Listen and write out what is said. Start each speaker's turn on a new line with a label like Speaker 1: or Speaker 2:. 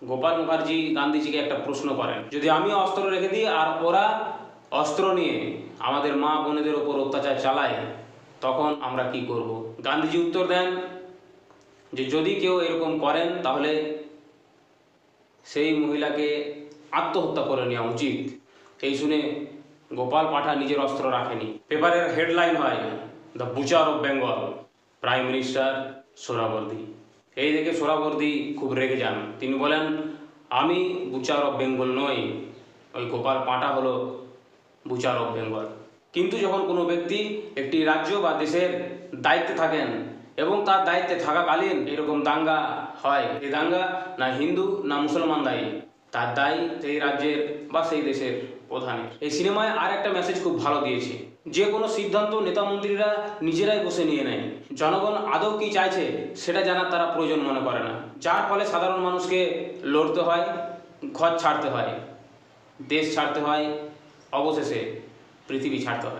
Speaker 1: গোপাল মুখার্জি গান্ধীজিকে একটা প্রশ্ন করেন, যদি আমি অস্ত্র রেখে দিই আর ওরা অস্ত্র নিয়ে আমাদের মা বোনেদের ওপর অত্যাচার চালায়, তখন আমরা কি করব? গান্ধীজি উত্তর দেন যে যদি কেউ এরকম করেন তাহলে সেই মহিলাকে আত্মহত্যা করে নেওয়া উচিত। এই শুনে গোপাল পাঠা নিজের অস্ত্র রাখেনি। পেপারের হেডলাইন হয়, the Butcher of Bengal, prime minister Suhrawardy. এই দেখে সোহরাওয়ার্দী খুব রেগে যান। তিনি বলেন, আমি বুচার অফ বেঙ্গল নই, ওই গোপাল পাঠা হলো বুচার অফ বেঙ্গল। কিন্তু যখন কোনো ব্যক্তি একটি রাজ্য বা দেশের দায়িত্বে থাকেন এবং তার দায়িত্বে থাকাকালীন এরকম দাঙ্গা হয়, এই দাঙ্গা না হিন্দু না মুসলমান দায়ী, তার দায়ী সেই রাজ্যের বা সেই দেশের প্রধানের। এই সিনেমায় আর একটা মেসেজ খুব ভালো দিয়েছে, যে কোনো সিদ্ধান্ত নেতা মন্ত্রীরা নিজেরাই বসে নিয়ে নেয়, জনগণ আদৌ কি চাইছে সেটা জানার তারা প্রয়োজন মনে করে না, যার ফলে সাধারণ মানুষকে লড়তে হয়, ঘর ছাড়তে হয়, দেশ ছাড়তে হয়, অবশেষে পৃথিবী ছাড়তে হয়।